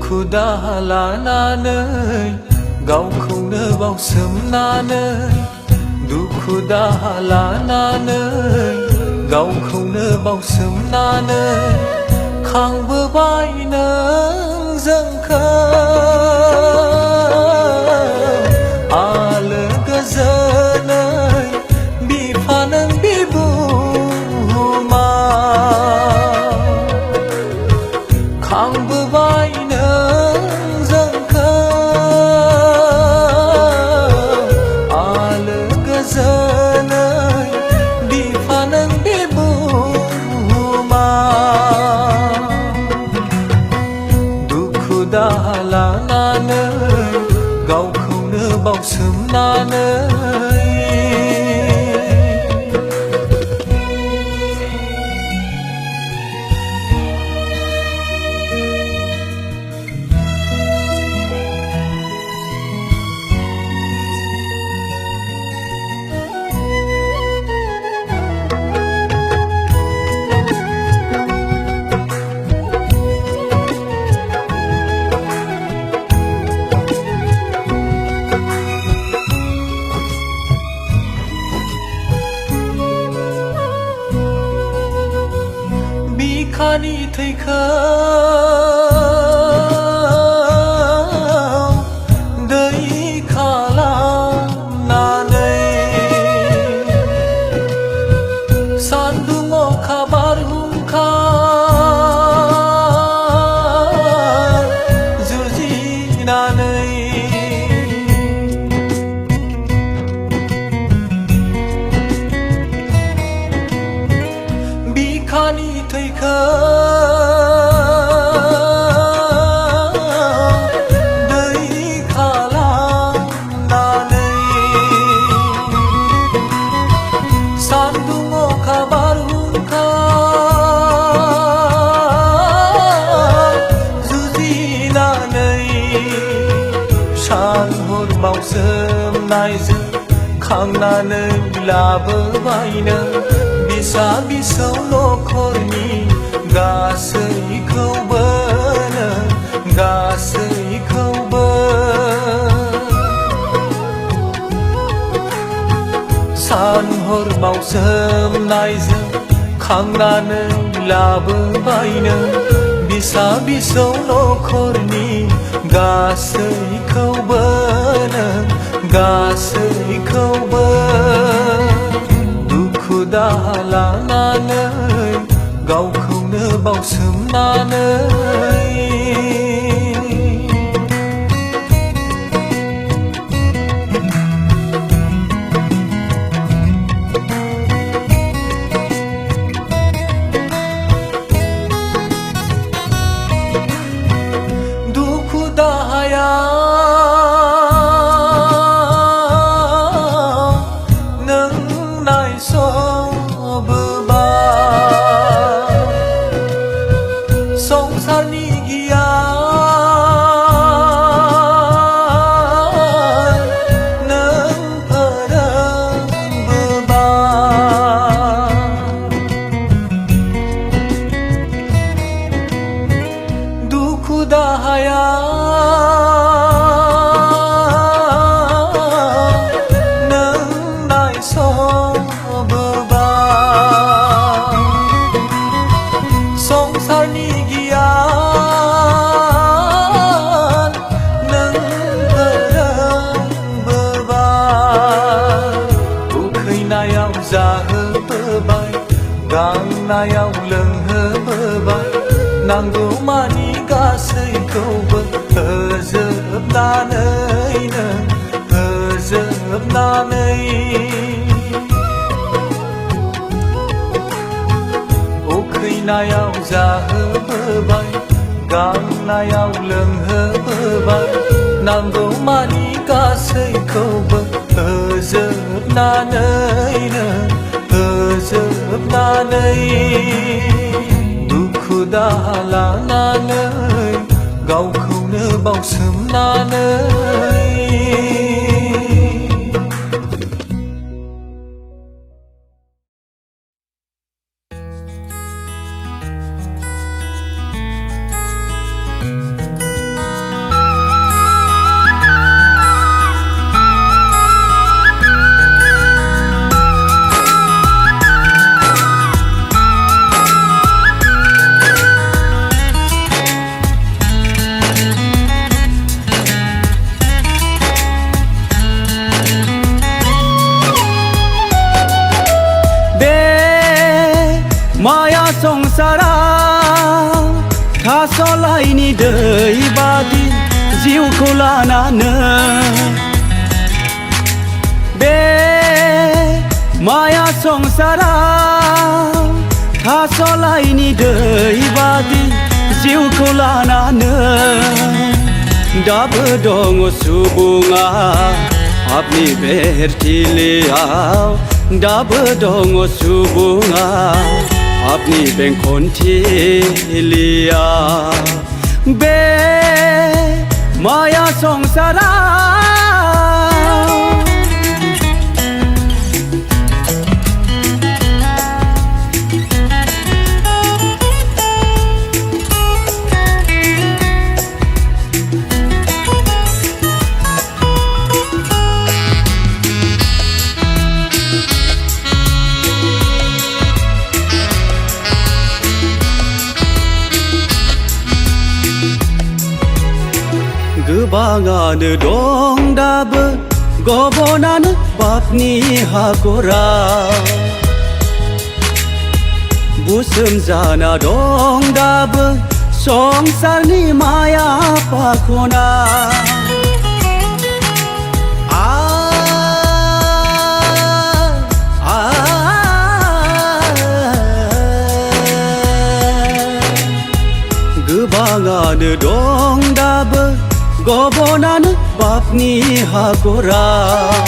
Kuda lalanay गावखौनो बावसोमनानै दुखु दाहा गावखौनो बावसोमनानै खांबोबाय नों जोंखौ आलो गोजोनै बिफा नों बिबुमा खांबोबाय गावखौनो बावसोमनानै बिखानि थैखौ दै खालामनानै सान्दुं अखा बारहुंखा जुजिनानै खांनानै लाबोबायनो बिसा बिसौ नखरनि गासैखौबो सान हर मावसोमनायजों खांनानै लाबोबायनो बिसा बिसौ नखरनि गासैखौबो दुखु दाहा लानानै गावखौनो बावसोमनानै दुखु दाहाया संसारनि गियान नों फोरोंबोबाय दुखु दाहाया नों नायसंबोबाय संसारनि जाहोबोबाय गांनायाव लोंहोबोबाय नांगौमानि गासैखौबो होजोबनानै उखैनायाव जाहोबोबाय गांनायाव लोंहोबोबाय नांगौमानि गासैखौबो होजोबनानै दुखु दाहा लानानै गावखौनो बावसोमनानै माया संसारा थास'लायनि दै बादि जिउखौ लानानै बे माया संसारा थास'लायनि दै बादि जिउखौ लानानै दाबो दङ सुबुङा पापनि बेरथिलियाव दाबो दङ सुबुङा पापनि बेंखनथिलियाव बे माया संसारा गोबाङानो दं दाबो गबनानै पापनि हाखराव बुसोम जाना दं दाबो संसारनि माया पाखना गोबाङानो दं दाबो गबनानै पापनि हाखराव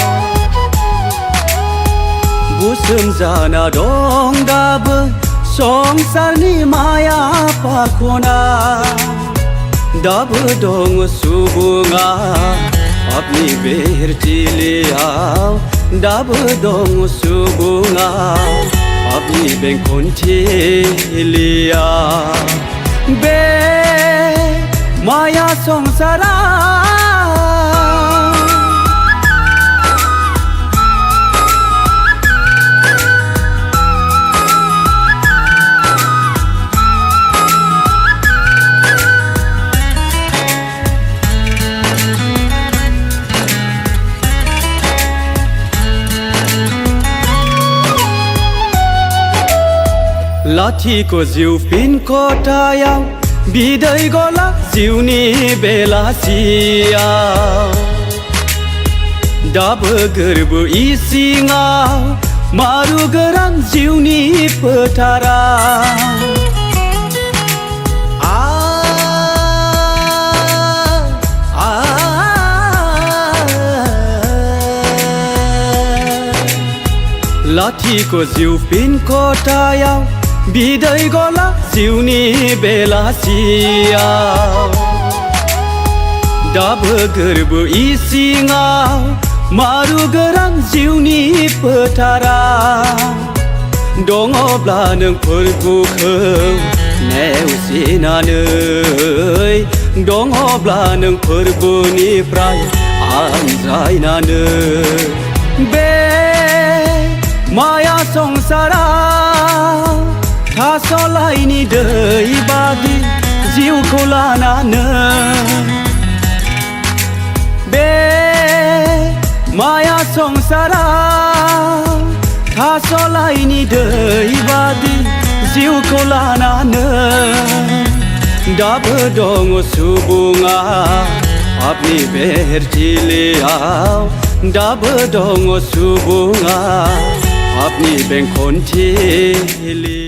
बुसोम जाना दं दाबो संसारनि माया पाखना दाबो दङ सुबुङा पापनि बेरथिलियाव दाबो दङ सुबुङा पापनि बेंखनथिलिया बे माया संसारा लाथिख' जिउ फिन खथायाव बिदै गला जिउनि बेलासियाव दाबो गोरबो इसिङाव मारु गोरान जिउनि फोथाराव लाथिख' जिउ फिन खथायाव बिदै गला जिउनि बेलासियाव दाबो गोरबो इसिङाव मारु गोरान जिउनि फोथाराव दङब्ला नों फोरबुखौ नेवसिनानै दङब्ला नों फोरबोनिफ्राय आनज्रायनानै बे माया संसारा थास'लाइनि दै बादि जिउखौ लानानै बे माया संसारा थास'लाइनि दै बादि जिउखौ लानानै दाबो दङ सुबुङा पापनि बेहेरथिलियाव दाबो दङ सुबुङा पापनि बेंखनथिलियाव